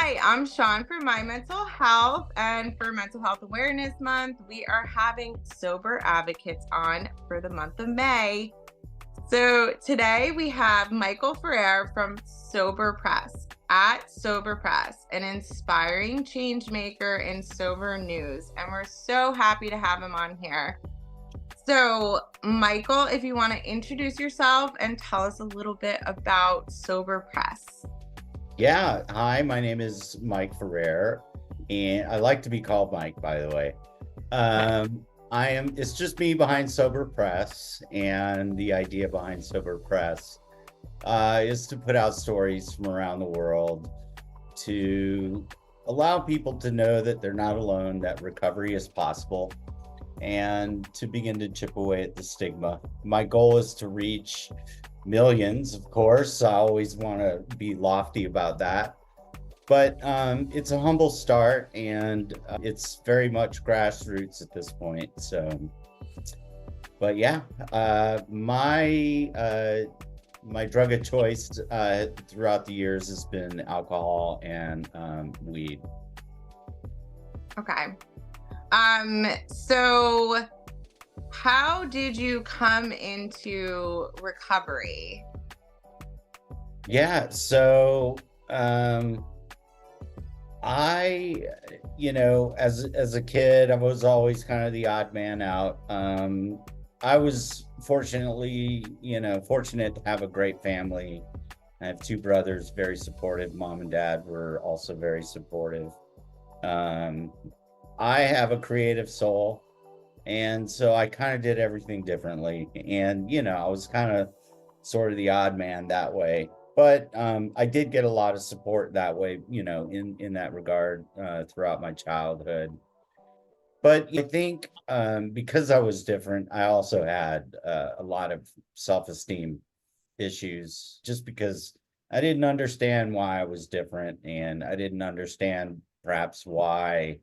Hi, I'm Shaun for My Mental Health, and for Mental Health Awareness Month, we are having sober advocates on for the month of May. So today we have Michael Ferrer from Sober Press at Sober Press, an inspiring change maker in sober news, and we're so happy to have him on here. So, Michael, if you want to introduce yourself and tell us a little bit about Sober Press. Yeah, hi, my name is Mike Ferrer, and I like to be called Mike, by the way. Okay. It's just me behind Sober Press, and the idea behind Sober Press is to put out stories from around the world to allow people to know that they're not alone, that recovery is possible, and to begin to chip away at the stigma. My goal is to reach millions, of course. I always want to be lofty about that. But it's a humble start, and it's very much grassroots at this point. So, but yeah, my drug of choice throughout the years has been alcohol and weed. Okay. So how did you come into recovery? Yeah, so um, I, as a kid, I was always kind of the odd man out. I was fortunate to have a great family. I have two brothers, very supportive. Mom and dad were also very supportive. Um, I have a creative soul, and so I kind of did everything differently. And, I was kind of sort of the odd man that way. But I did get a lot of support that way, in that regard throughout my childhood. But I think because I was different, I also had a lot of self-esteem issues just because I didn't understand why I was different, and I didn't understand perhaps why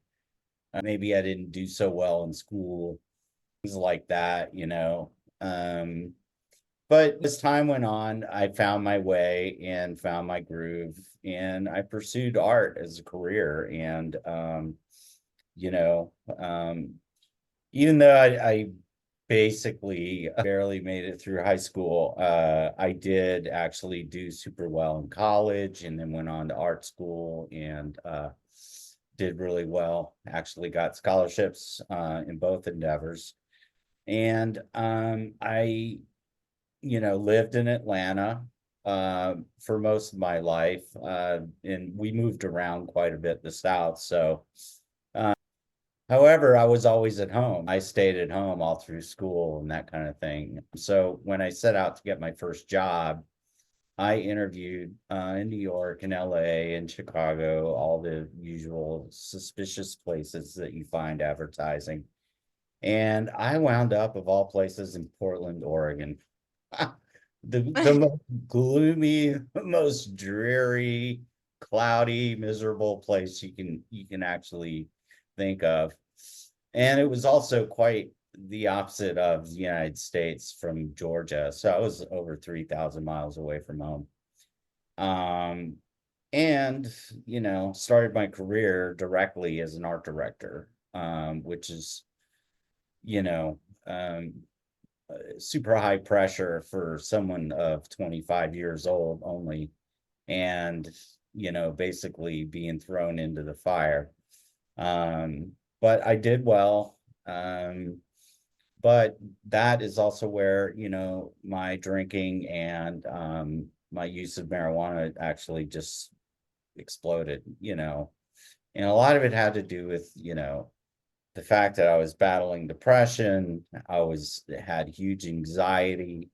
maybe I didn't do so well in school, things like that. Um, but as time went on, I found my way and found my groove, and I pursued art as a career. And, you know, um, even though I basically barely made it through high school, I did actually do super well in college and then went on to art school and did really well. Actually got scholarships in both endeavors. And I lived in Atlanta for most of my life, and we moved around quite a bit in the South. So, uh, however, I was always at home. I stayed at home all through school and that kind of thing. So when I set out to get my first job, I interviewed in New York and LA and Chicago, all the usual suspicious places that you find advertising. And I wound up, of all places, in Portland, Oregon. The most gloomy, most dreary, cloudy, miserable place you can actually think of. And it was also quite the opposite of the United States from Georgia. So I was over 3,000 miles away from home. Um, and, started my career directly as an art director, which is, you know, um, super high pressure for someone of 25 years old only, and basically being thrown into the fire. But I did well. But that is also where my drinking and my use of marijuana actually just exploded. And a lot of it had to do with the fact that I was battling depression. I was had huge anxiety,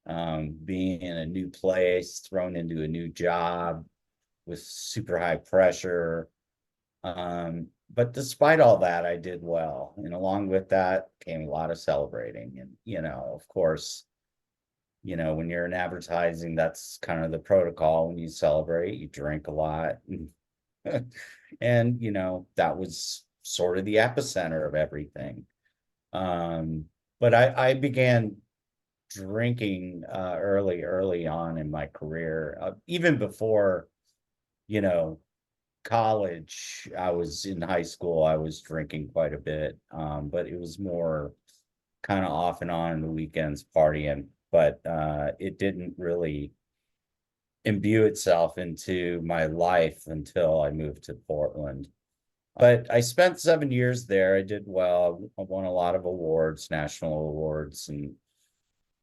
being in a new place, thrown into a new job with super high pressure. But despite all that, I did well. And along with that came a lot of celebrating. And, of course, when you're in advertising, that's kind of the protocol. When you celebrate, you drink a lot. And, that was sort of the epicenter of everything. Um, but I began drinking early on in my career, even before, you know, college, I was in high school, I was drinking quite a bit, but it was more kind of off and on in the weekends partying, but it didn't really imbue itself into my life until I moved to Portland. But I spent 7 years there. I did well. I won a lot of awards, national awards, and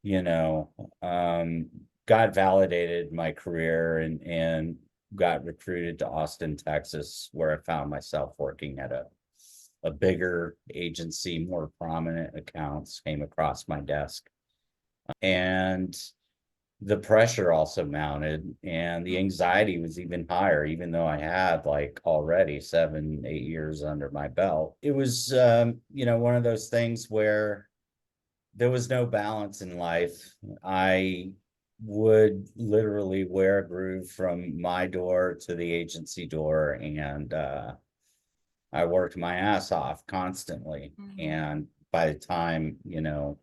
you know, um, got validated my career and got recruited to Austin, Texas, where I found myself working at a bigger agency, more prominent accounts came across my desk. And the pressure also mounted and the anxiety was even higher, even though I had like already 7, 8 years under my belt. It was, one of those things where there was no balance in life. I would literally wear a groove from my door to the agency door, and I worked my ass off constantly. Mm-hmm. And by the time, you know,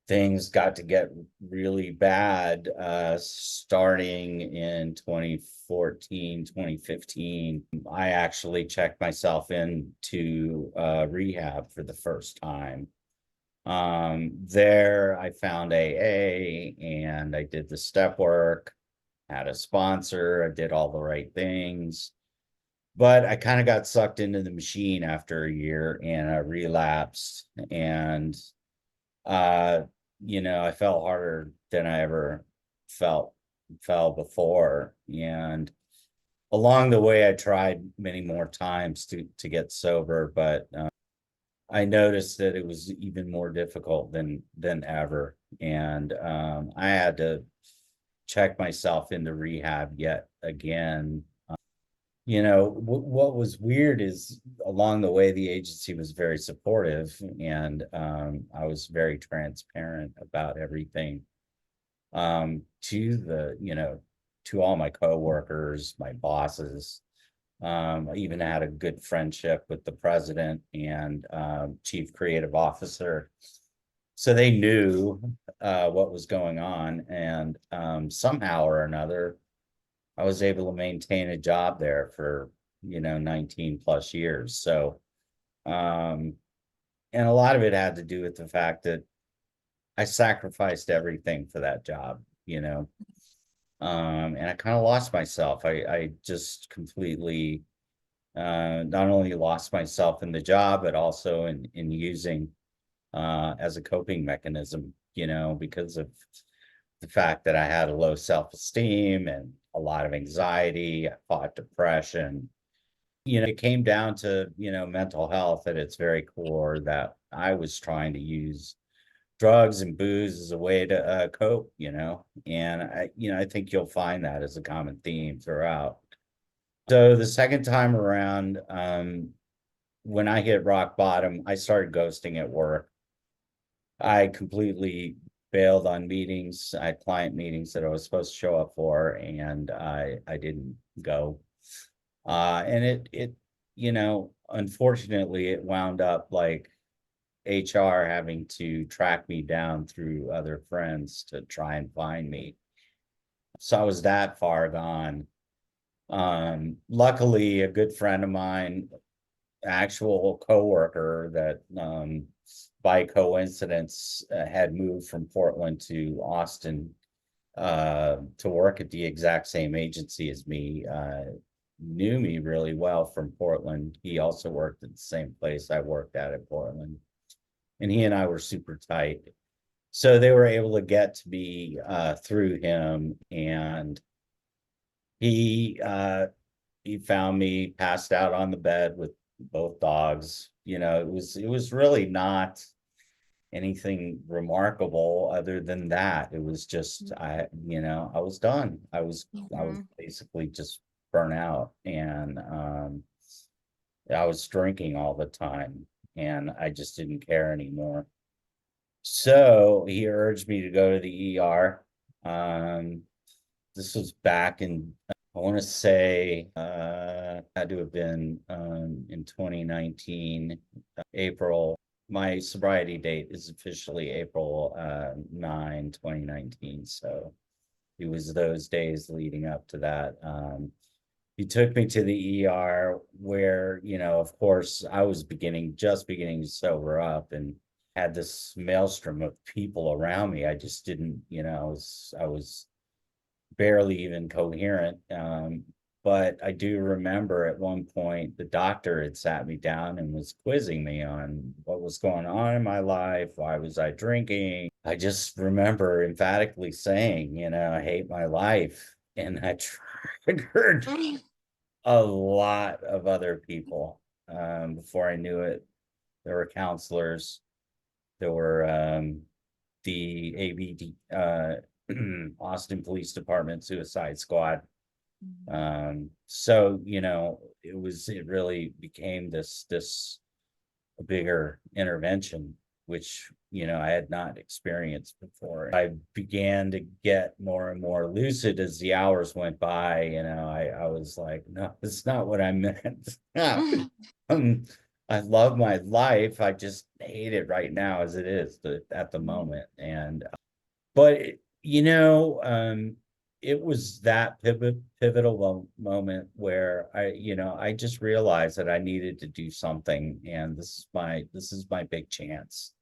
things got to get really bad, starting in 2014, 2015, I actually checked myself into rehab for the first time. There I found AA and I did the step work, had a sponsor, I did all the right things. But I kind of got sucked into the machine after a year and I relapsed. And uh, I fell harder than I ever felt fell before. And along the way, I tried many more times to get sober, but I noticed that it was even more difficult than ever. And I had to check myself into rehab yet again. What was weird is along the way, the agency was very supportive and I was very transparent about everything to all my coworkers, my bosses. I even had a good friendship with the president and chief creative officer. So they knew what was going on. And somehow or another, I was able to maintain a job there for, 19 plus years. So, and a lot of it had to do with the fact that I sacrificed everything for that job, and I kind of lost myself. I just completely, not only lost myself in the job, but also in using, as a coping mechanism, because of the fact that I had a low self-esteem and a lot of anxiety. I fought depression. It came down to, mental health at its very core, that I was trying to use drugs and booze as a way to cope, and I think you'll find that as a common theme throughout. So the second time around, when I hit rock bottom, I started ghosting at work. I completely bailed on meetings. I had client meetings that I was supposed to show up for, and I didn't go. And unfortunately, it wound up like HR having to track me down through other friends to try and find me. So I was that far gone. Luckily, a good friend of mine, actual coworker that by coincidence had moved from Portland to Austin to work at the exact same agency as me, knew me really well from Portland. He also worked at the same place I worked at in Portland. And he and I were super tight. So they were able to get to me through him, and he found me passed out on the bed with both dogs. It was really not anything remarkable other than that. It was just I was done. I was basically just burnt out, and I was drinking all the time, and I just didn't care anymore. So he urged me to go to the ER. This was back in, I want to say, had to have been in 2019, April. My sobriety date is officially April 9, 2019. So It was those days leading up to that. He took me to the ER where, of course, I was just beginning to sober up and had this maelstrom of people around me. I just didn't, I was barely even coherent. But I do remember at one point the doctor had sat me down and was quizzing me on what was going on in my life. Why was I drinking? I just remember emphatically saying, I hate my life. And that triggered a lot of other people. Before I knew it, there were counselors, there were the ABD, Austin Police Department Suicide Squad. So, it really became this bigger intervention, which, I had not experienced before. I began to get more and more lucid as the hours went by. I was like, no, that's not what I meant. um, I love my life. I just hate it right now as it is at the moment. But it was that pivotal moment where I just realized that I needed to do something, and this is my big chance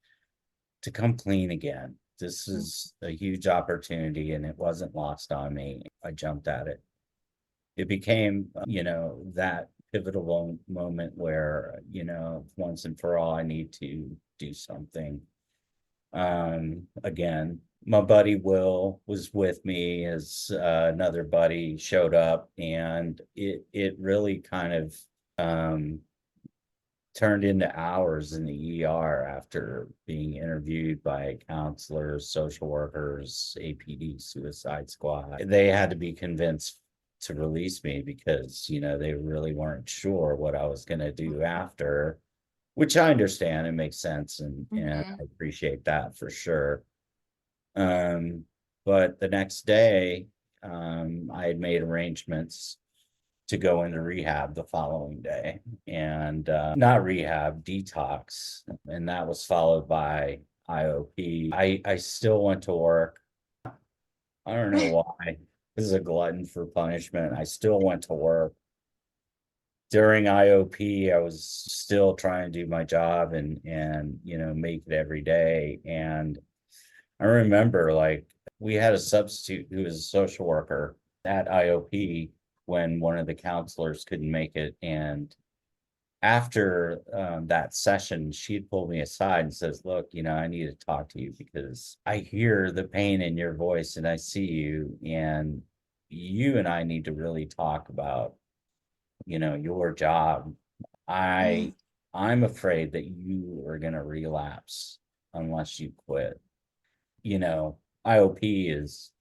to come clean again. This is a huge opportunity, and it wasn't lost on me. I jumped at it. It became, that pivotal moment where, once and for all, I need to do something. Again, my buddy Will was with me as another buddy showed up, and it really kind of turned into hours in the ER after being interviewed by counselors, social workers, APD, Suicide Squad. They had to be convinced to release me because, they really weren't sure what I was going to do after, which I understand and makes sense. And I appreciate that for sure. But the next day, I had made arrangements to go into rehab the following day, and not rehab, detox. And that was followed by IOP. I still went to work. I don't know why. This is a glutton for punishment. I still went to work. During IOP, I was still trying to do my job and make it every day. And I remember, like, we had a substitute who was a social worker at IOP when one of the counselors couldn't make it. And after that session, she'd pull me aside and says, look, I need to talk to you because I hear the pain in your voice and I see you, and you and I need to really talk about, your job. I'm afraid that you are going to relapse unless you quit. IOP is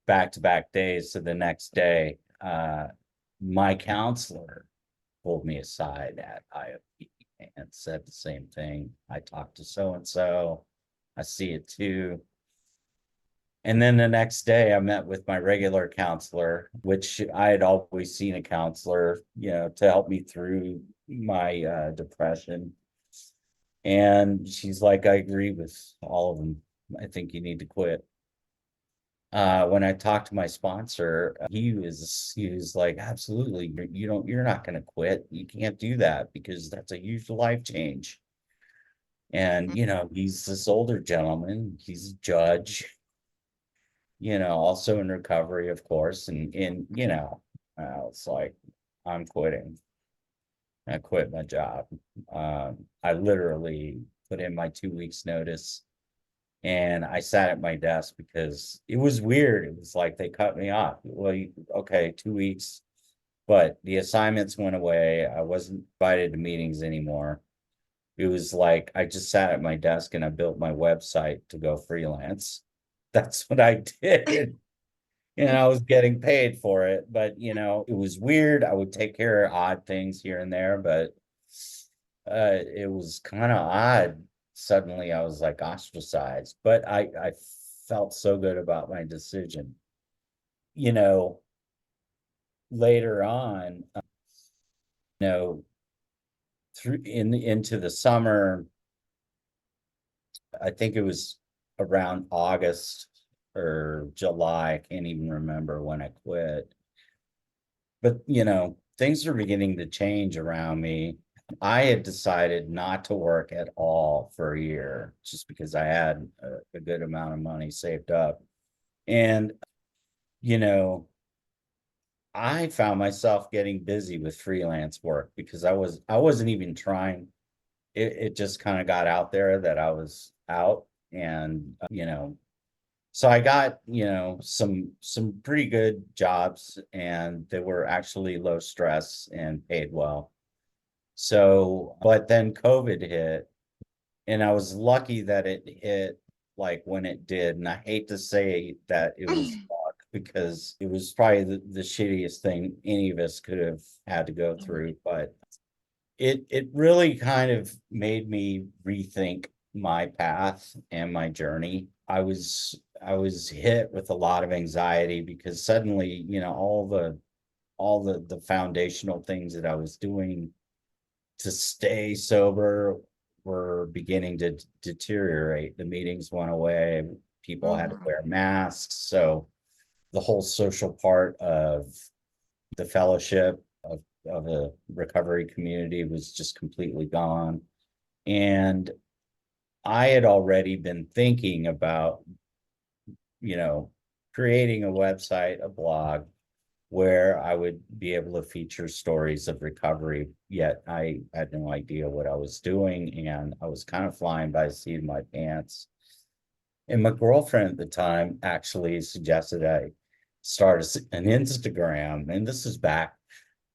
back-to-back days. So the next day, my counselor pulled me aside at IOP and said the same thing. I talked to so-and-so. I see it too. And then the next day I met with my regular counselor, which I had always seen a counselor, to help me through my depression. And she's like, I agree with all of them. I think you need to quit. When I talked to my sponsor, he was like, absolutely, you're not going to quit. You can't do that because that's a huge life change. And, he's this older gentleman, he's a judge, also in recovery, of course. And it's like, I'm quitting. I quit my job. I literally put in my 2 weeks notice. And I sat at my desk because it was weird. It was like they cut me off. Well, okay, 2 weeks, but the assignments went away. I wasn't invited to meetings anymore. It was like I just sat at my desk and I built my website to go freelance. That's what I did. And I was getting paid for it, but it was weird. I would take care of odd things here and there, but it was kind of odd. Suddenly I was like ostracized, but I felt so good about my decision. You know, Later on, you know, into the summer, I think it was around August or July. I can't even remember when I quit. But, things are beginning to change around me. I had decided not to work at all for a year just because I had a good amount of money saved up. And, you know, I found myself getting busy with freelance work because I wasn't even trying. It just kind of got out there that I was out, and so I got, some pretty good jobs, and they were actually low stress and paid well. So, but then COVID hit, and I was lucky that it hit like when it did. And I hate to say that it was luck because it was probably the shittiest thing any of us could have had to go through. But it really kind of made me rethink my path and my journey. I was hit with a lot of anxiety because suddenly, all the foundational things that I was doing to stay sober were beginning to deteriorate. The meetings went away, people had to Mhm. wear masks. So the whole social part of the fellowship of a recovery community was just completely gone. And I had already been thinking about, you know, creating a website, a blog where I would be able to feature stories of recovery, yet I had no idea what I was doing, and I was kind of flying by the seat of my pants. And my girlfriend at the time actually suggested I start an Instagram, and this is back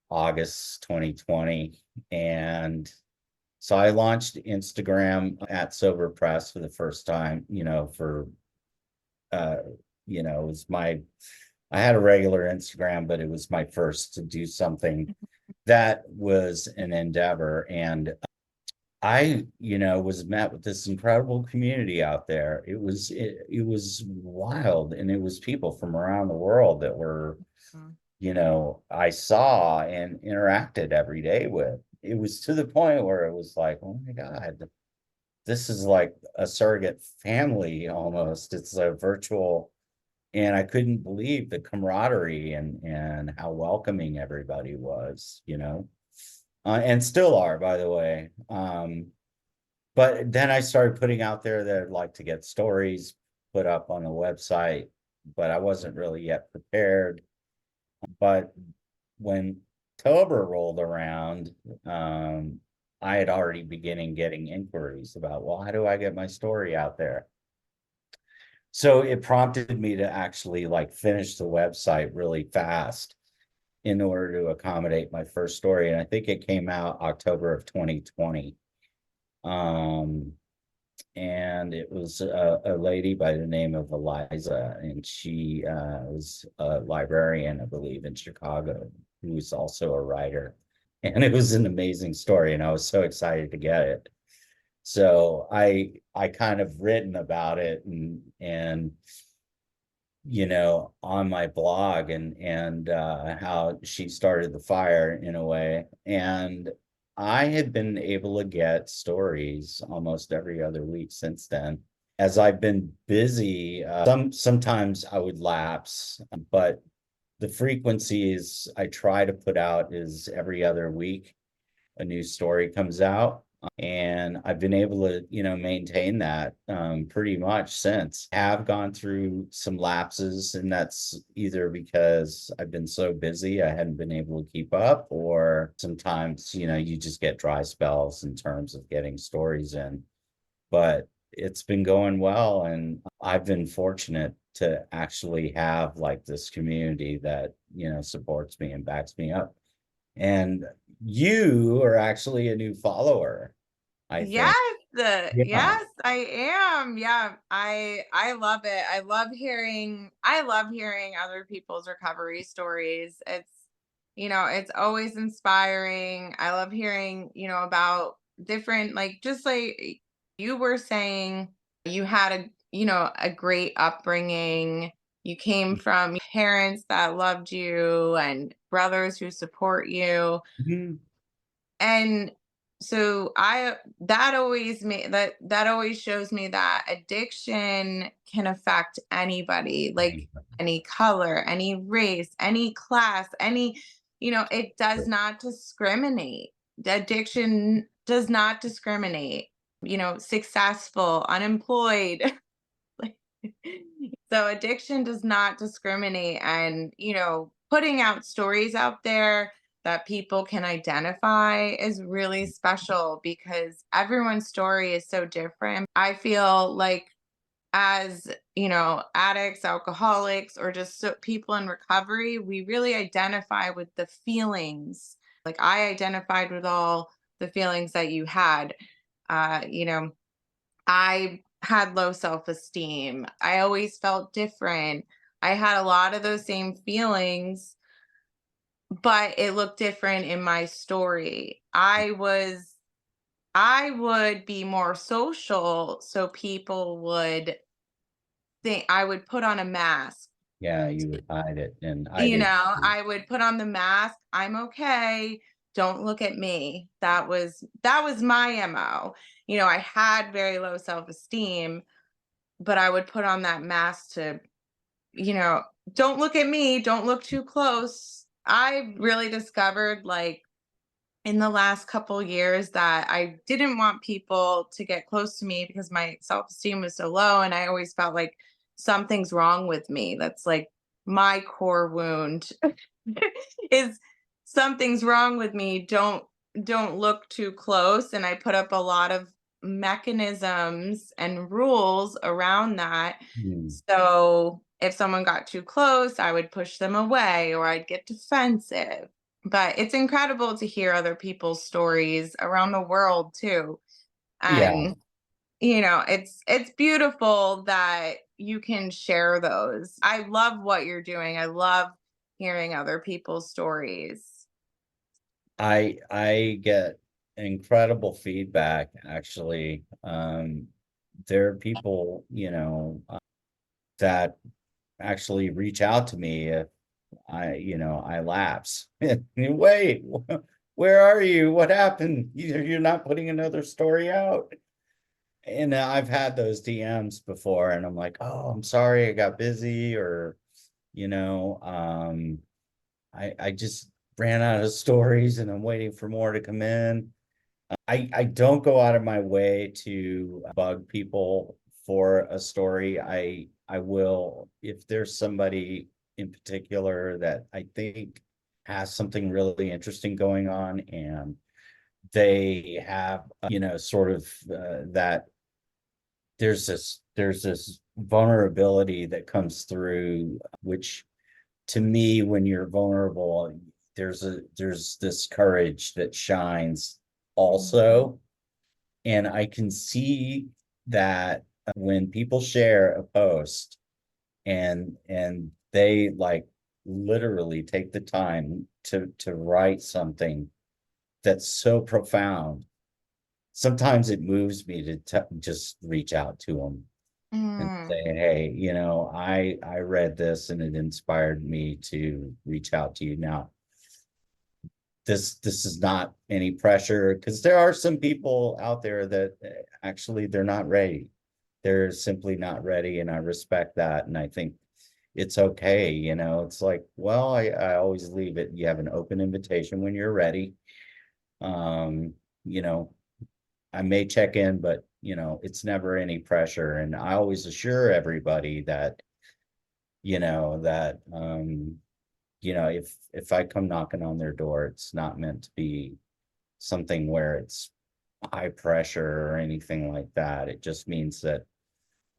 August 2020. And so I launched Instagram at Sober Press for the first time, uh, it was I had a regular Instagram, but it was my first to do something that was an endeavor. And I, was met with this incredible community out there. It was wild, and it was people from around the world that were, I saw and interacted every day with. It was to the point where it was like, oh my God, this is like a surrogate family almost. It's a virtual, and I couldn't believe the camaraderie and how welcoming everybody was, and still are, by the way. But then I started putting out there that I'd like to get stories put up on the website, but I wasn't really yet prepared. But when October rolled around, I had already beginning getting inquiries about, well, how do I get my story out there? So it prompted me to actually like finish the website really fast in order to accommodate my first story. And I think it came out October of 2020. Um, and it was a lady by the name of Eliza, and she was a librarian, I believe, in Chicago, who was also a writer. And it was an amazing story, and I was so excited to get it. So I kind of written about it and on my blog and how she started the fire in a way. And I had been able to get stories almost every other week since then. As I've been busy, sometimes I would lapse, but the frequencies I try to put out is every other week a new story comes out. And I've been able to, maintain that pretty much since. I have gone through some lapses, and that's either because I've been so busy I hadn't been able to keep up, or sometimes, you just get dry spells in terms of getting stories in. But it's been going well, and I've been fortunate to actually have like this community that, supports me and backs me up. And you are actually a new follower, I Yes, think. Yeah. yes, I am. Yeah, I love it. I love hearing other people's recovery stories. It's always inspiring. I love hearing, about different, like, just like you were saying, you had a great upbringing. You came from parents that loved you and brothers who support you. Mhm. And so I that always that always shows me that addiction can affect anybody, like any color, any race, any class, any, it does not discriminate. The addiction does not discriminate, successful, unemployed. Like, so addiction does not discriminate, and putting out stories out there that people can identify is really special because everyone's story is so different. I feel like, as addicts, alcoholics, or just people in recovery, we really identify with the feelings. Like, I identified with all the feelings that you had. I had low self-esteem. I always felt different. I had a lot of those same feelings, but it looked different in my story. I would be more social, so people would think I would put on a mask. Yeah, you would hide it, and I did. I would put on the mask. I'm okay. Don't look at me. That was my MO. I had very low self-esteem, but I would put on that mask to, you know, don't look at me, don't look too close. I really discovered, like, in the last couple years, that I didn't want people to get close to me because my self-esteem was so low, and I always felt like something's wrong with me. That's like my core wound is something's wrong with me. Don't look too close, and I put up a lot of mechanisms and rules around that. Hmm. So if someone got too close, I would push them away or I'd get defensive. But it's incredible to hear other people's stories around the world too. Yeah, And it's beautiful that you can share those. I love what you're doing. I love hearing other people's stories. I get incredible feedback actually. There are people, that actually reach out to me if I lapse. Wait, where are you? What happened? You're not putting another story out? And I've had those DMs before, and I'm like, oh, I'm sorry, I got busy, or you know, I just ran out of stories, and I'm waiting for more to come in. I don't go out of my way to bug people for a story. I will, if there's somebody in particular that I think has something really interesting going on, and they have, sort of that there's this vulnerability that comes through, which to me, when you're vulnerable, there's this courage that shines also. And I can see that when people share a post, and they like literally take the time to write something that's so profound, sometimes it moves me to just reach out to them and Mm. say, hey, I read this and it inspired me to reach out to you. Now, this is not any pressure, because there are some people out there that actually they're not ready. They're simply not ready, and I respect that, and I think it's okay. It's like, well, I always leave it, you have an open invitation when you're ready. um you know I may check in, but it's never any pressure, and I always assure everybody that if I come knocking on their door, it's not meant to be something where it's high pressure or anything like that. It just means that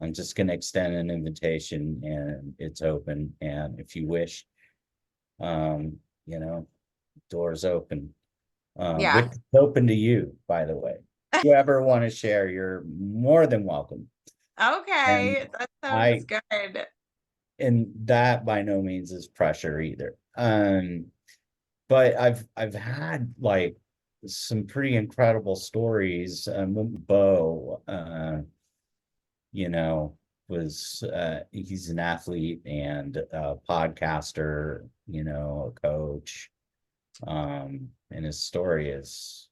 I'm just going to extend an invitation, and it's open. And if you wish, um, you know, doors open, Yeah. which is open to you, by the way. If you ever want to share, you're more than welcome. And Okay, that sounds I, good. and that by no means is pressure either. But I've had like some pretty incredible stories. Bo, you know, was he's an athlete and a podcaster, a coach. And his story is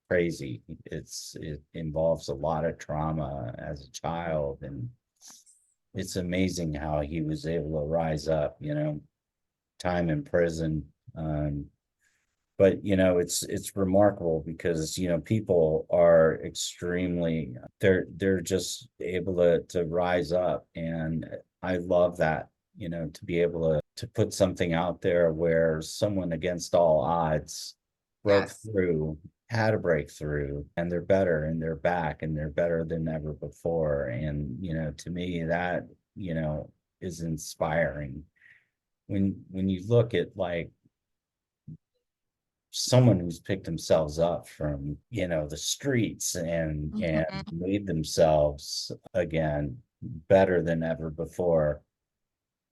crazy. It involves a lot of trauma as a child, and it's amazing how he was able to rise up, time in prison. But it's remarkable because people are extremely, they're just able to rise up, and I love that, to be able to put something out there where someone against all odds broke Yes. through, had a breakthrough, and they're better, and they're back, and they're better than ever before. And to me, that is inspiring. When you look at like someone who's picked themselves up from the streets and Mhm. made themselves again better than ever before,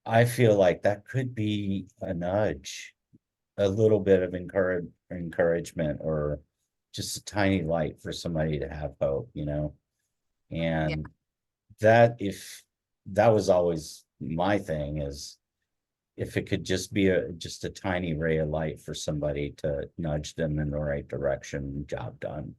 I feel like that could be a nudge, a little bit of encouragement, or just a tiny light for somebody to have hope. Yeah. And that, if that was always my thing, is if it could just be just a tiny ray of light for somebody to nudge them in the right direction, job done,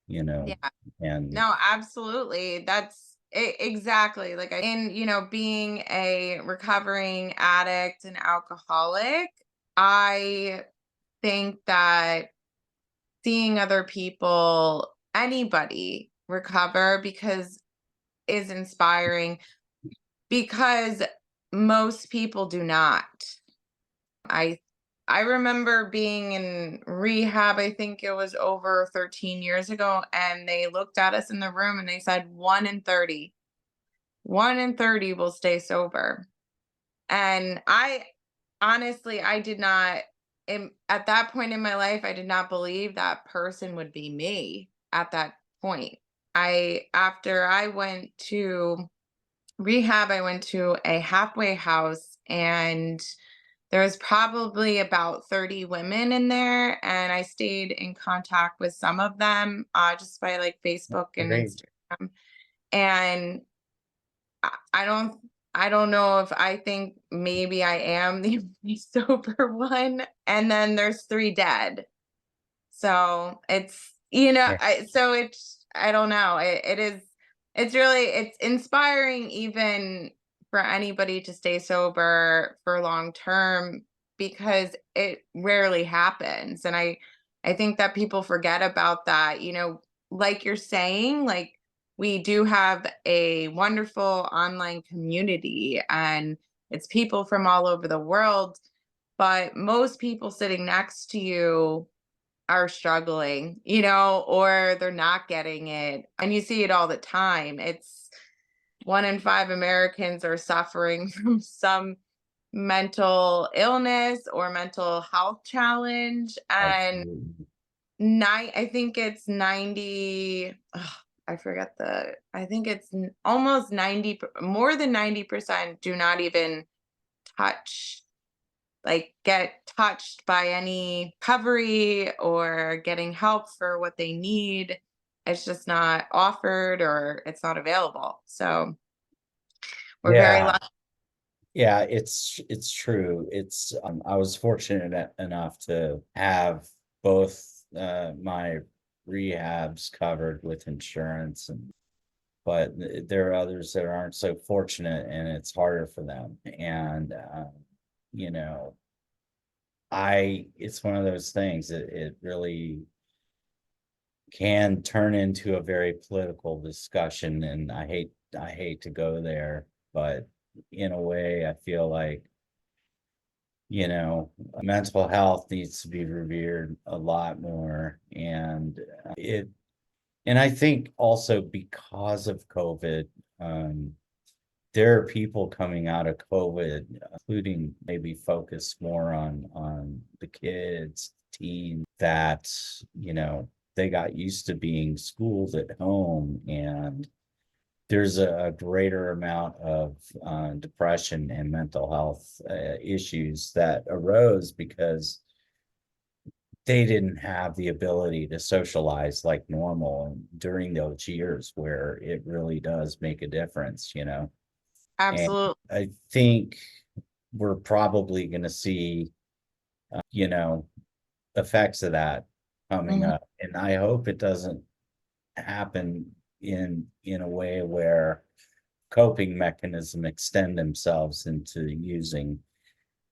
you know. Yeah. And No, absolutely. That's exactly like in, being a recovering addict and alcoholic, I think that seeing other people, anybody recover because is inspiring because most people do not. I I remember being in rehab, I think it was over 13 years ago, and they looked at us in the room and they said 1 in 30 will stay sober. And I honestly, I did not at that point in my life, I did not believe that person would be me at that point. After I went to rehab, I went to a halfway house, and there was probably about 30 women in there, and I stayed in contact with some of them just by like Facebook and great. Instagram. And I don't know if I think maybe I am the only sober one, and then there's 3 dead. So it's Yeah. so it's I don't know. It is it's really it's inspiring even for anybody to stay sober for long term because it rarely happens. And I think that people forget about that. Like you're saying, like we do have a wonderful online community, and it's people from all over the world, but most people sitting next to you are struggling, or they're not getting it. And you see it all the time. It's 1 in 5 Americans are suffering from some mental illness or mental health challenge. And Absolutely. I think it's 90. I forget I think it's almost 90, more than 90% do not even touch like get touched by any recovery or getting help for what they need. It's just not offered or it's not available. So we're very Yeah. lucky. Yeah, it's true. I was fortunate enough to have both my rehabs covered with insurance, but there are others that aren't so fortunate, and it's harder for them. And you know, it's one of those things that it really can turn into a very political discussion, and I hate to go there, but in a way, I feel like, mental health needs to be revered a lot more. And I think also because of COVID, um, there are people coming out of COVID, including maybe focus more on the kids, teens, that, they got used to being schooled at home, and there's a greater amount of depression and mental health issues that arose because they didn't have the ability to socialize like normal during those years where it really does make a difference. And Absolutely. I think we're probably going to see, you know, effects of that coming Mhm. up, and I hope it doesn't happen in a way where coping mechanism extend themselves into using.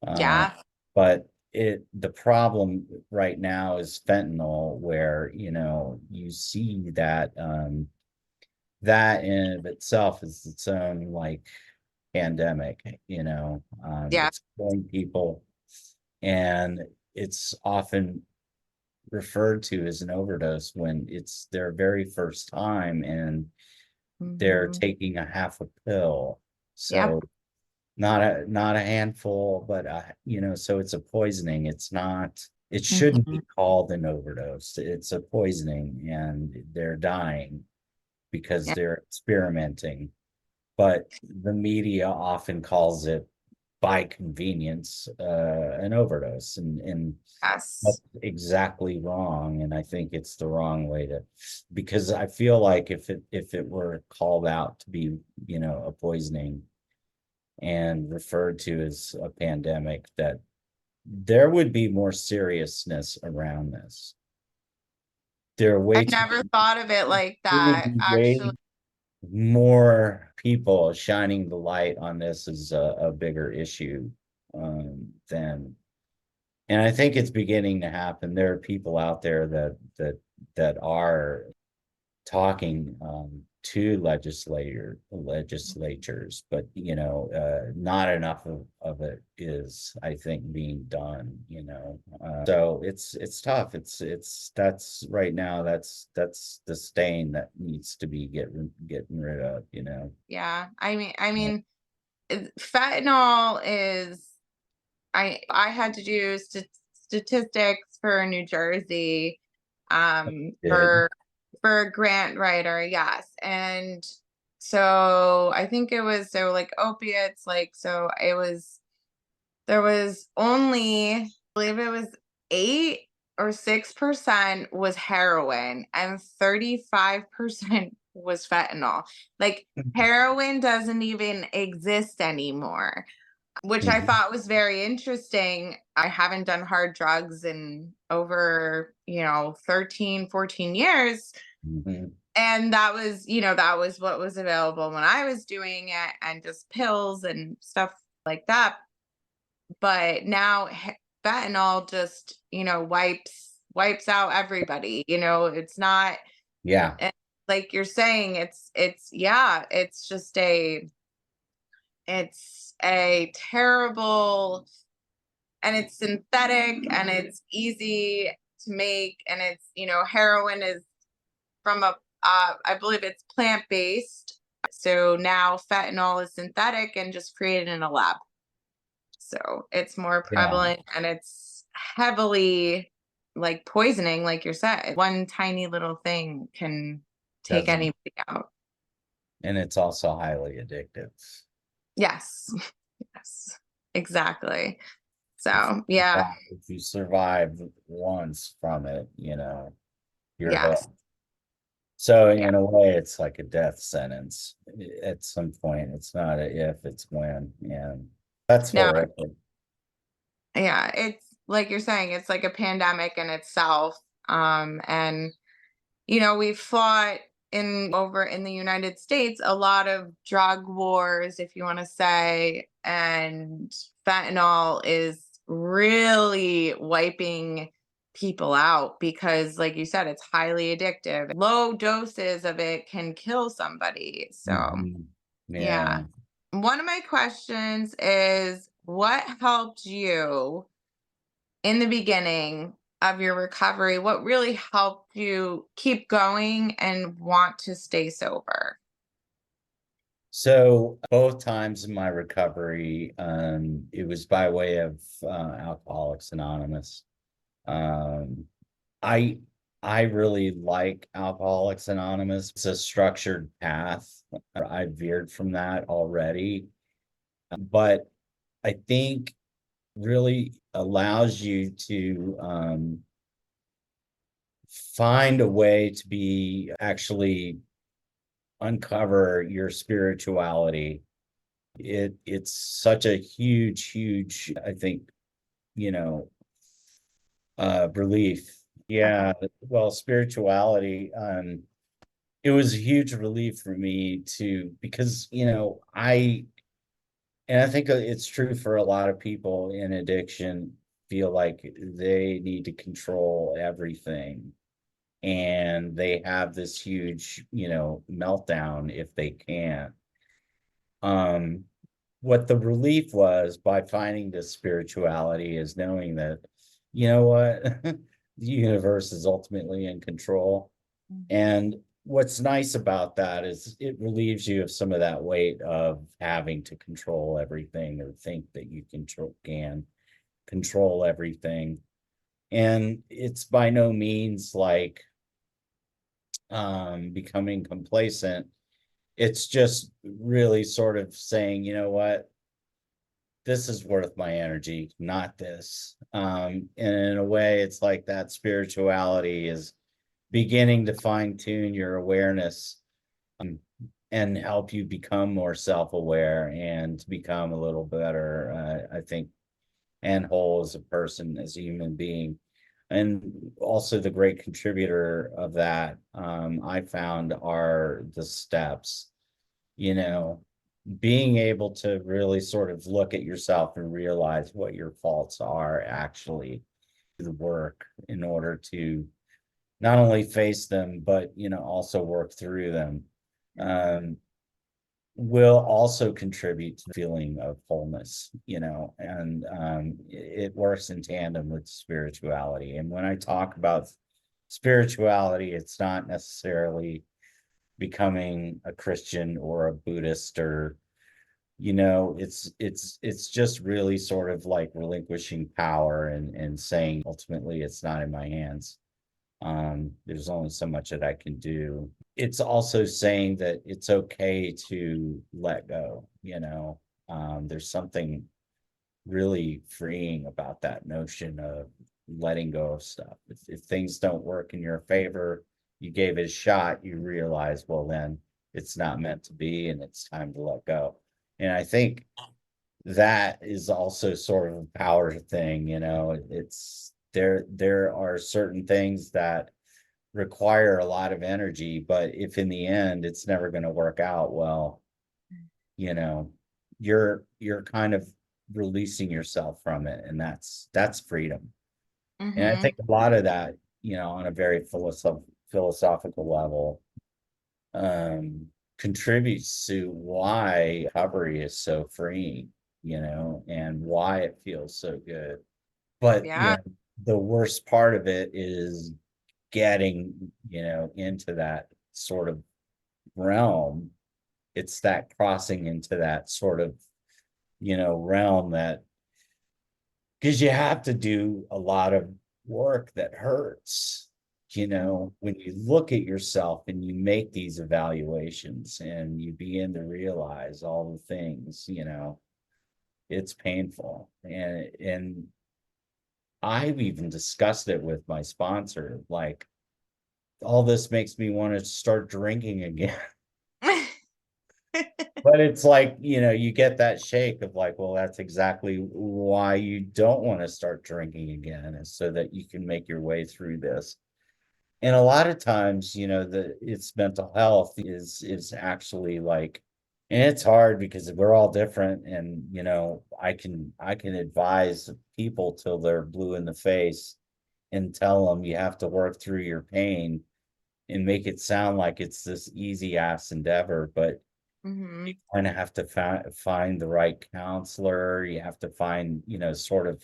Uh, Yeah. but the problem right now is fentanyl, where you see that that in of itself is its own like pandemic. Yeah. It's killing people, and it's often referred to as an overdose when it's their very first time and they're Hmm. taking a half a pill. Yep. So not a handful, but so it's a poisoning. It's not, it shouldn't Hmm. be called an overdose. It's a poisoning, and they're dying because Yeah. they're experimenting. But the media often calls it, by convenience, an overdose, and that's Yes. exactly wrong. And I think it's the wrong way to, because I feel like if it were called out to be, a poisoning and referred to as a pandemic, that there would be more seriousness around this. There are I way too never thought of it like there would that, be actually. way more people shining the light on this as a bigger issue, than, and I think it's beginning to happen. There are people out there that are talking, to legislatures, but not enough of it is, I think, being done. So it's tough. That's right now. That's the stain that needs to be getting rid of. Yeah. I Yeah. mean, fentanyl is, I had to do statistics for New Jersey, Did. for a grant writer, yes. And so I think it was, so like opiates, like, so it was, there was only, I believe it was 8 or 6% was heroin and 35% was fentanyl. Like, heroin doesn't even exist anymore, which I Mhm. thought was very interesting. I haven't done hard drugs in over, 13, 14 years. Mhm. And that was what was available when I was doing it, and just pills and stuff like that. But now fentanyl just, wipes out everybody. It's not, Yeah. eh, like you're saying, yeah, it's a terrible, and it's synthetic, and it's easy to make, and it's, heroin is from I believe it's plant based. So now fentanyl is synthetic and just created in a lab. So it's more Yeah. prevalent, and it's heavily like poisoning, like you said. One tiny little thing can take Doesn't, anybody out. and it's also highly addictive. Yes. Yes. Exactly. If So yeah. if you survive once from it, you're Yes. hooked. So Yeah. in a way, it's like a death sentence at some point. It's not a if, it's when, and that's No, horrific. yeah, it's like you're saying, it's like a pandemic in itself. And we've fought in over in the United States a lot of drug wars, if you want to say, and fentanyl is really wiping people out because, like you said, it's highly addictive. Low doses of it can kill somebody. So, Mhm. yeah. Yeah. One of my questions is, what helped you in the beginning of your recovery? What really helped you keep going and want to stay sober? So both times in my recovery, it was by way of Alcoholics Anonymous. Um, I I really like Alcoholics Anonymous. It's a structured path. I veered from that already, but I think really allows you to, find a way to be actually uncover your spirituality. It's such a huge, I think, you know, relief Yeah, well, spirituality, it was a huge relief for me to, because, and I think it's true for a lot of people in addiction, feel like they need to control everything. And they have this huge, meltdown if they can't. Um, what the relief was by finding this spirituality is knowing that, you know what, the universe is ultimately in control. And what's nice about that is it relieves you of some of that weight of having to control everything or think that you can control everything. And it's by no means like becoming complacent. It's just really sort of saying, you know what, this is worth my energy, not this. And in a way, it's like that spirituality is beginning to fine tune your awareness, um, and help you become more self-aware and to become a little better, I think, and whole as a person, as a human being. And also the great contributor of that, I found, are the steps, you know, being able to really sort of look at yourself and realize what your faults are, actually do the work in order to not only face them, but, also work through them, um, will also contribute to the feeling of wholeness, and it works in tandem with spirituality. And when I talk about spirituality, it's not necessarily becoming a Christian or a Buddhist, or it's just really sort of like relinquishing power and saying ultimately it's not in my hands. There's only so much that I can do. It's also saying that it's okay to let go, there's something really freeing about that notion of letting go of stuff. If things don't work in your favor, you gave it a shot, you realize, well, then it's not meant to be and it's time to let go. And I think that is also sort of a power thing, it's there are certain things that require a lot of energy, but if in the end it's never going to work out well, you know, you're kind of releasing yourself from it, and that's freedom. And I Mm-hmm. think a lot of that, on a very philosophical level, um, contributes to why recovery is so freeing, and why it feels so good. But, Yeah. the worst part of it is getting, into that sort of realm. It's that crossing into that sort of, realm, that because you have to do a lot of work that hurts, when you look at yourself and you make these evaluations and you begin to realize all the things, it's painful. And I've even discussed it with my sponsor, like, all this makes me want to start drinking again. But it's like, you get that shake of like, well, that's exactly why you don't want to start drinking again, is so that you can make your way through this. And a lot of times, it's mental health is actually like, and it's hard because we're all different. And, I can advise people till they're blue in the face and tell them you have to work through your pain and make it sound like it's this easy ass endeavor, but Mm-hmm. you kind of have to find the right counselor. You have to find, sort of,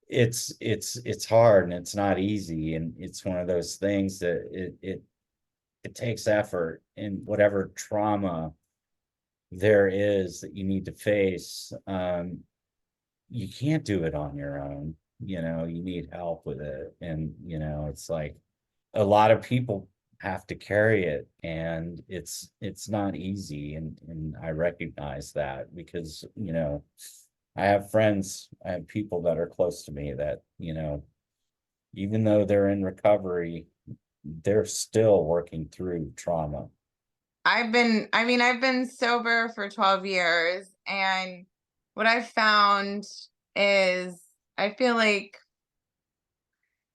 it's hard and it's not easy. And it's one of those things that it takes effort, and whatever trauma there is that you need to face, you can't do it on your own. You need help with it. And, it's like a lot of people have to carry it, and it's not easy. And I recognize that because, I have friends, I have people that are close to me that, even though they're in recovery, they're still working through trauma. I've been sober for 12 years, and what I've found is I feel like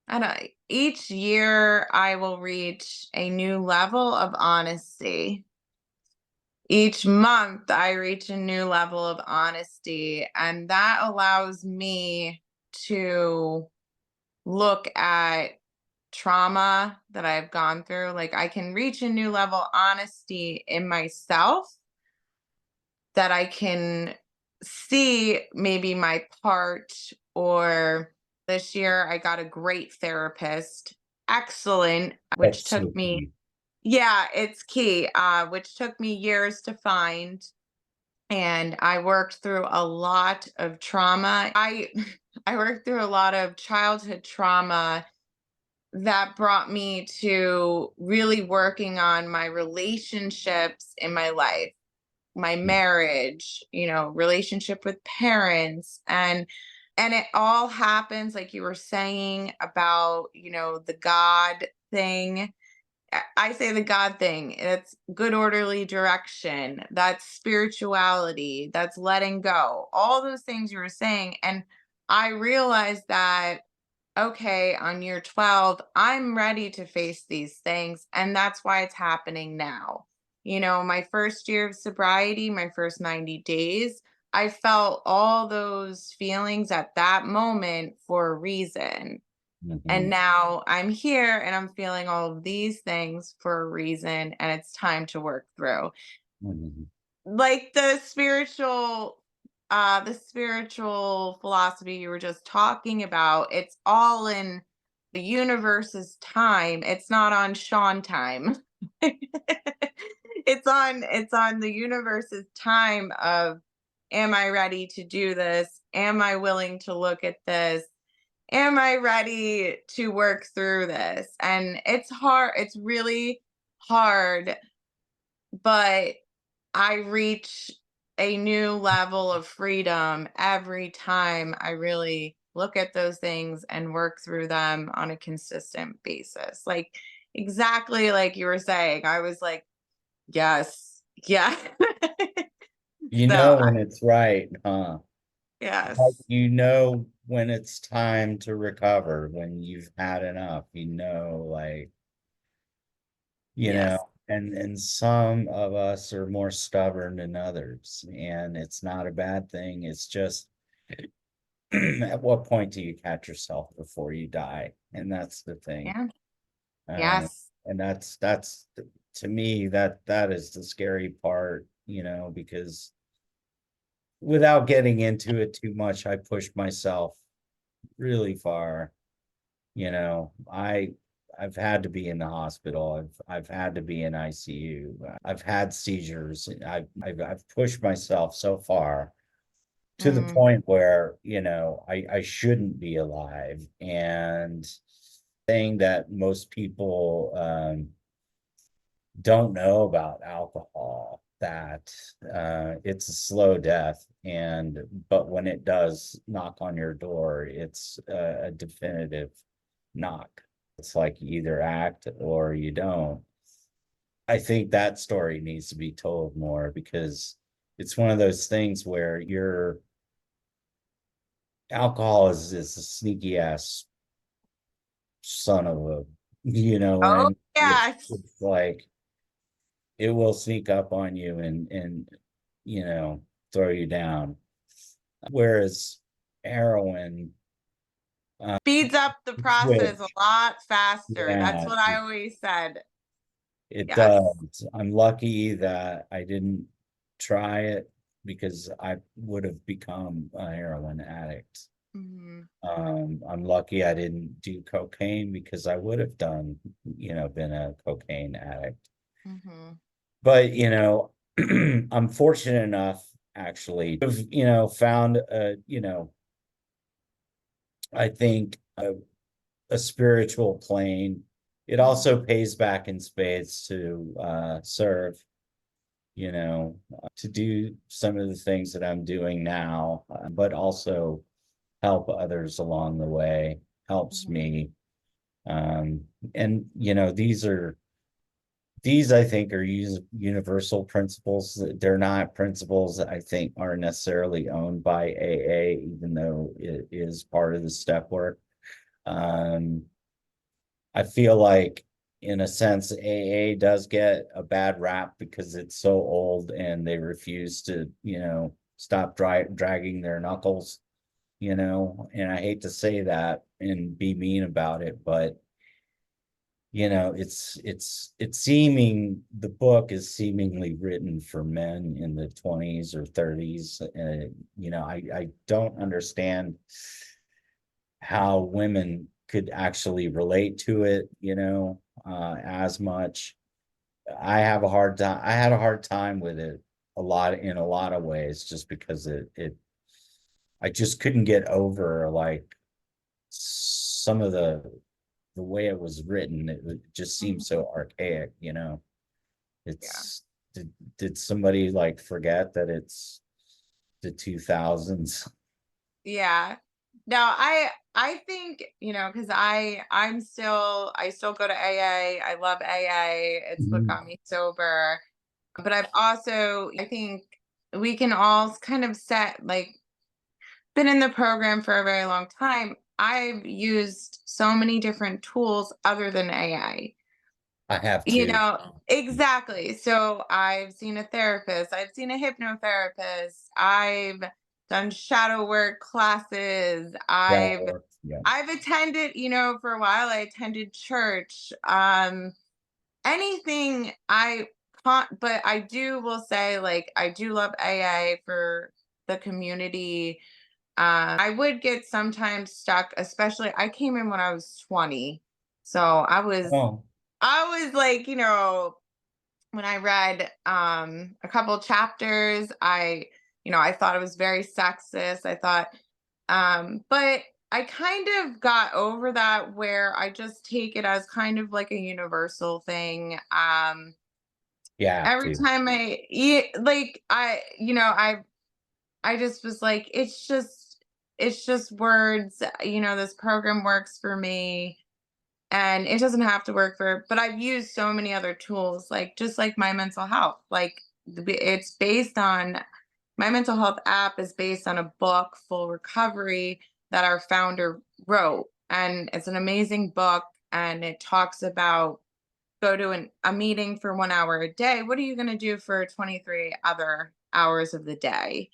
And each year I will reach a new level of honesty. Each month I reach a new level of honesty, and that allows me to look at trauma that I've gone through. Like, I can reach a new level of honesty in myself, that I can see maybe my part. Or this year I got a great therapist, excellent, which That's took so me, key. yeah, it's key, which took me years to find. And I worked through a lot of trauma. I worked through a lot of childhood trauma that brought me to really working on my relationships in my life, my marriage, relationship with parents. And it all happens, like you were saying about, the God thing. I say the God thing. It's good orderly direction. That's spirituality. That's letting go. All those things you were saying. And I realized that, okay, on year 12, I'm ready to face these things. And that's why it's happening now. My first year of sobriety, my first 90 days, I felt all those feelings at that moment for a reason. And Mhm, now I'm here and I'm feeling all of these things for a reason, and it's time to work through. mhm, Like the spiritual philosophy you were just talking about, it's all in the universe's time. It's not on Shaun time. It's on the universe's time of, am I ready to do this? Am I willing to look at this? Am I ready to work through this? And it's hard. It's really hard, but I reach a new level of freedom every time I really look at those things and work through them on a consistent basis. Like, exactly like you were saying, I was like, yes, yeah. You So, know when it's right, huh? Like, yes, you know when it's time to recover, when you've had enough, like, yes, and some of us are more stubborn than others, and it's not a bad thing. It's just at what point do you catch yourself before you die? And that's the thing. yeah, Uh, yes, and that's to me, that is the scary part, because without getting into it too much, I pushed myself really far. I've had to be in the hospital. I've had to be in ICU. I've had seizures. I've pushed myself so far to the mm, point where, I shouldn't be alive. And thing that most people don't know about alcohol, that it's a slow death, but when it does knock on your door, it's a definitive knock. It's like you either act or you don't. I think that story needs to be told more, because it's one of those things where your alcohol is a sneaky ass son of a, what I oh mean? yes. It's like it will sneak up on you and you know throw you down. Whereas heroin, uh, Speeds up the process a which lot faster. That's yeah, what I always said. it Yes. does. I'm lucky that I didn't try it, because I would have become a heroin addict. Hmm. I'm lucky I didn't do cocaine, because I would have been a cocaine addict. Hmm. But I'm fortunate enough, actually, to have, found I think a spiritual plane. It Hmm. also pays back in spades to serve, to do some of the things that I'm doing now, but also help others along the way, helps Hmm. me. Um, and these I think are universal principles. They're not principles that I think are necessarily owned by AA, even though it is part of the step work. I feel like in a sense AA does get a bad rap because it's so old and they refuse to, stop dragging their knuckles, and I hate to say that and be mean about it, but it's seeming the book is seemingly written for men in the 20s or 30s. And I don't understand how women could actually relate to it, as much. I had a hard time with it in a lot of ways, just because I just couldn't get over like some of the way it was written. It just seems Mhm. so archaic, Yeah. it's did somebody like forget that it's the 2000s? Yeah. No, I think, because I still go to AA. I love AA. It's what Mhm. got me sober. But I think we can all kind of set like been in the program for a very long time. I've used so many different tools other than AA. I have to. Exactly. So I've seen a therapist, I've seen a hypnotherapist, I've done shadow work classes, That works. Yeah. I've attended, for a while I attended church. Anything but I do will say, like, I do love AA for the community. I would get sometimes stuck, especially I came in when I was 20. So Oh, I was like, when I read a couple chapters, I thought it was very sexist. I thought but I kind of got over that, where I just take it as kind of like a universal thing. you have Every to. time like I just was like, it's just words. This program works for me, and it doesn't have to work for, but I've used so many other tools, like just like my mental health. Like it's based on my mental health app is based on a book, Full Recovery, that our founder wrote. And it's an amazing book. And it talks about go to a meeting for 1 hour a day. What are you going to do for 23 other hours of the day?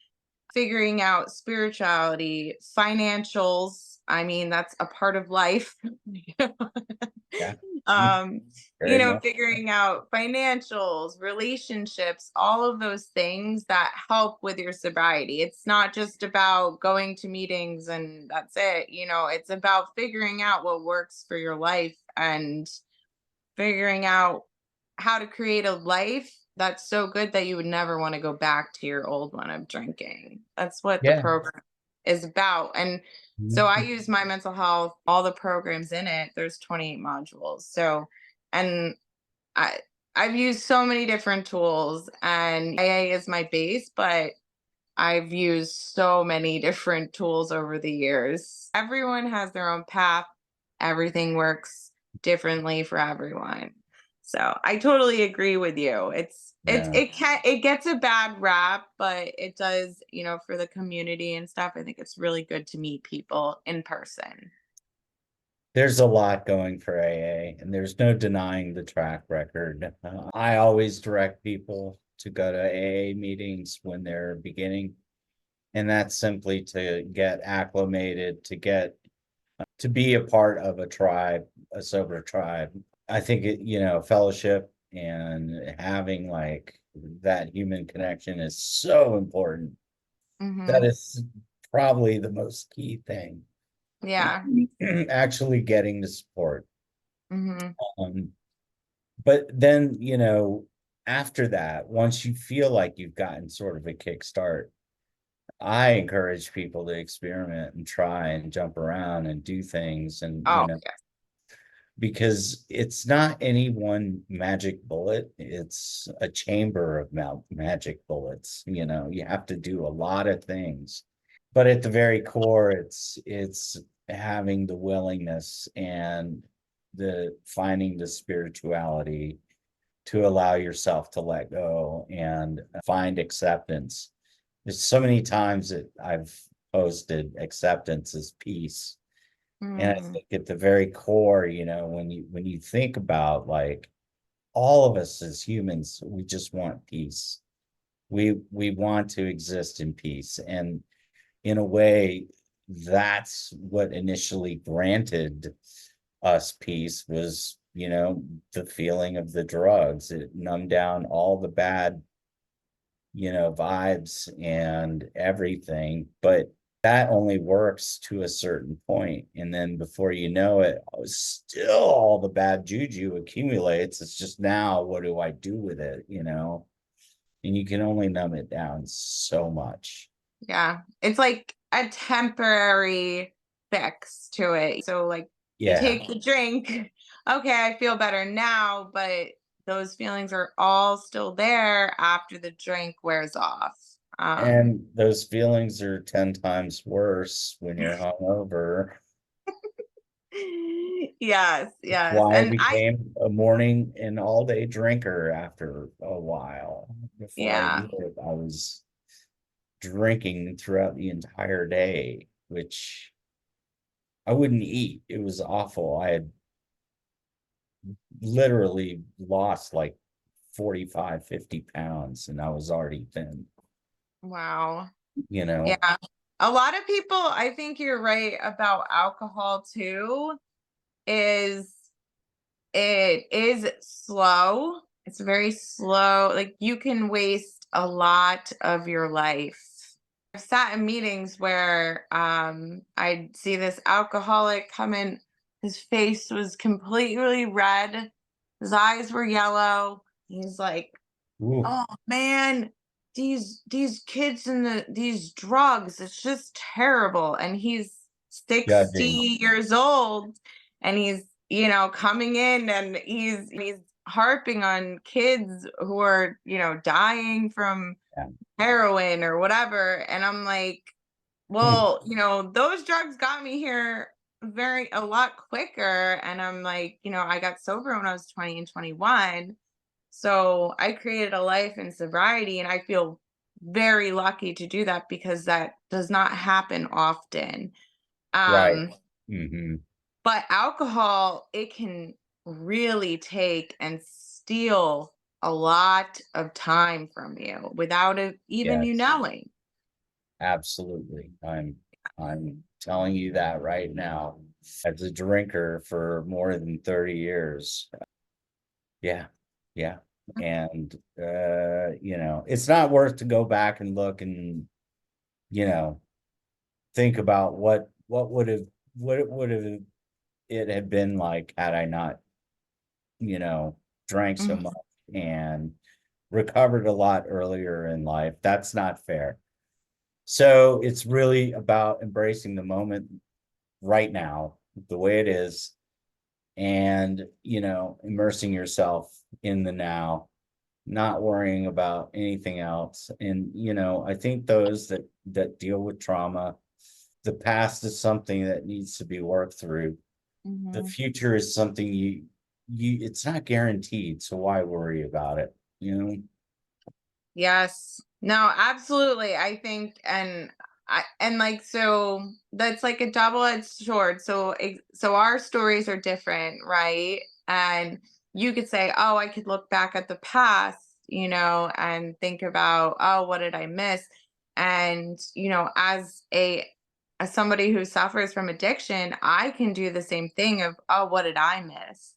Figuring out spirituality, financials. I mean, that's a part of life. Yeah. Mhm. Very much. Figuring out financials, relationships, all of those things that help with your sobriety. It's not just about going to meetings and that's it. It's about figuring out what works for your life and figuring out how to create a life that's so good that you would never want to go back to your old one of drinking. That's what the Yeah. program is about. And so I Mhm. use my mental health, all the programs in it. There's 28 modules. So, and I I've used so many different tools, and AA is my base, but I've used so many different tools over the years. Everyone has their own path. Everything works differently for everyone. So I totally agree with you. Yeah. It gets a bad rap, but it does, for the community and stuff. I think it's really good to meet people in person. There's a lot going for AA, and there's no denying the track record. I always direct people to go to AA meetings when they're beginning, and that's simply to get acclimated, to be a part of a tribe, a sober tribe. I think fellowship and having like that human connection is so important. That Mhm. is probably the most key thing. Yeah. Actually getting the support. Mhm. Um, but then, after that, once you feel like you've gotten sort of a kickstart, I encourage people to experiment and try and jump around and do things, and Oh, yeah. because it's not any one magic bullet, it's a chamber of magic bullets. You have to do a lot of things, but at the very core, it's having the willingness and the finding the spirituality to allow yourself to let go and find acceptance. There's so many times that I've posted acceptance is peace, And I Mm. think at the very core, you know, when you think about like all of us as humans, we just want peace. We want to exist in peace. And in a way, that's what initially granted us peace was, you know, the feeling of the drugs. It numbed down all the bad, you know, vibes and everything. But that only works to a certain point. And then before you know it, still all the bad juju accumulates. It's just now, what do I do with it? You know, and you can only numb it down so much. Yeah. It's like a temporary fix to it. So like you Yeah. take the drink, okay, I feel better now, but those feelings are all still there after the drink wears off. And those feelings are 10 times worse when you're hungover. Yes, That's yes. why I And I became a morning and all day drinker after a while. Before I yeah. knew it, I was drinking throughout the entire day, which I wouldn't eat. It was awful. I had literally lost like 45, 50 pounds and I was already thin, Wow. you know? Yeah. A lot of people, I think you're right about alcohol too, is it is slow. It's very slow. Like you can waste a lot of your life. I've sat in meetings where I'd see this alcoholic come in, his face was completely red, his eyes were yellow. He's like, Ooh, oh man, these kids and these drugs, it's just terrible. And he's judging. 60 years old, and he's, coming in, and he's harping on kids who are, dying from Yeah. heroin or whatever. And I'm like, Hmm. well, those drugs got me here a lot quicker. And I'm like, I got sober when I was 20 and 21. So I created a life in sobriety, and I feel very lucky to do that because that does not happen often. Right. Um, Hmm. but alcohol, it can really take and steal a lot of time from you without it, even you Yes. knowing. Absolutely. I'm telling you that right now. As a drinker for more than 30 years. Yeah. Yeah. And you know, it's not worth to go back and look and, you know, think about what it would have it had been like had I not, you know, drank so Mhm. much and recovered a lot earlier in life. That's not fair. So it's really about embracing the moment right now, the way it is, and, you know, immersing yourself in the now, not worrying about anything else. And, you know, I think those that deal with trauma, the past is something that needs to be worked through. The Mhm. future is something you it's not guaranteed, so why worry about it, you know? Yes. No, absolutely. I think, and like, so that's like a double-edged sword. So so our stories are different, right? And you could say, "Oh, I could look back at the past, and think about, oh, what did I miss?" And, as somebody who suffers from addiction, I can do the same thing of, "Oh, what did I miss?"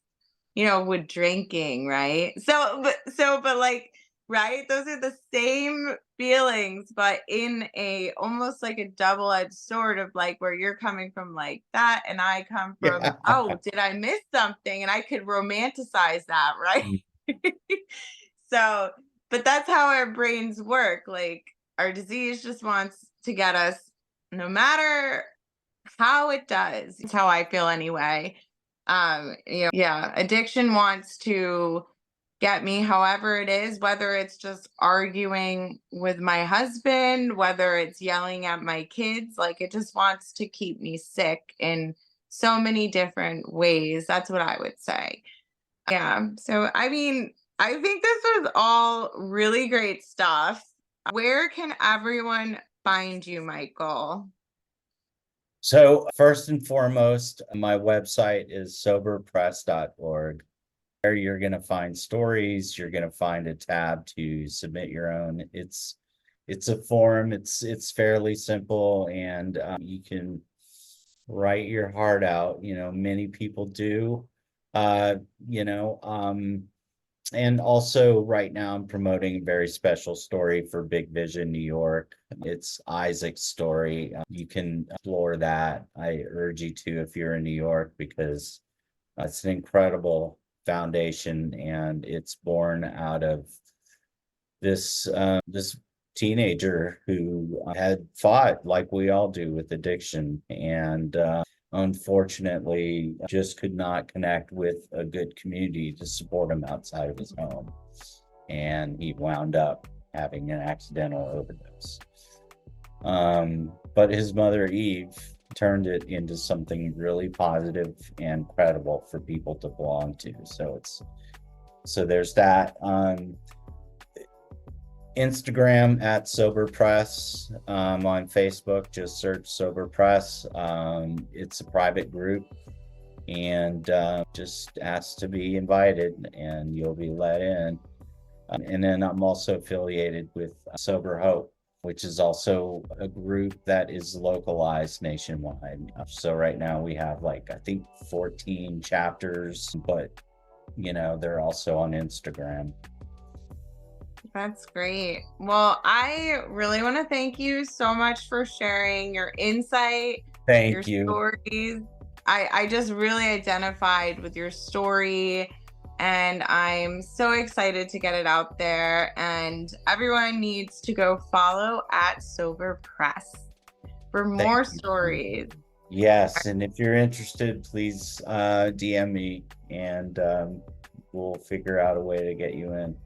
With drinking, right? But like, right? Those are the same feelings, but in a almost like a double-edged sword of like where you're coming from like that, and I come from, Yeah. oh, did I miss something? And I could romanticize that, right? So, but that's how our brains work. Like our disease just wants to get us, no matter how it does. It's how I feel anyway. Yeah, addiction wants to get me however it is, whether it's just arguing with my husband, whether it's yelling at my kids, like it just wants to keep me sick in so many different ways. That's what I would say. Yeah. So, I mean, I think this was all really great stuff. Where can everyone find you, Michael? So first and foremost, my website is soberpress.org. There you're going to find stories. You're going to find a tab to submit your own. It's a form. It's fairly simple, and you can write your heart out. Many people do. Uh, you know, and also right now I'm promoting a very special story for Big Vision New York. It's Isaac's story. You can explore that. I urge you to if you're in New York, because it's an incredible foundation, and it's born out of this teenager who had fought like we all do with addiction, and unfortunately just could not connect with a good community to support him outside of his home, and he wound up having an accidental overdose. But his mother Eve turned it into something really positive and credible for people to belong to. So there's that. Instagram at Sober Press. On Facebook, just search Sober Press. It's a private group, and just ask to be invited, and you'll be let in. And then I'm also affiliated with Sober Hope, which is also a group that is localized nationwide. So right now we have I think 14 chapters, but they're also on Instagram. That's great. Well, I really want to thank you so much for sharing your insight, your Thank you. stories. I just really identified with your story, and I'm so excited to get it out there. And everyone needs to go follow at Sober Press for more stories. Yes, and if you're interested, please DM me, and we'll figure out a way to get you in.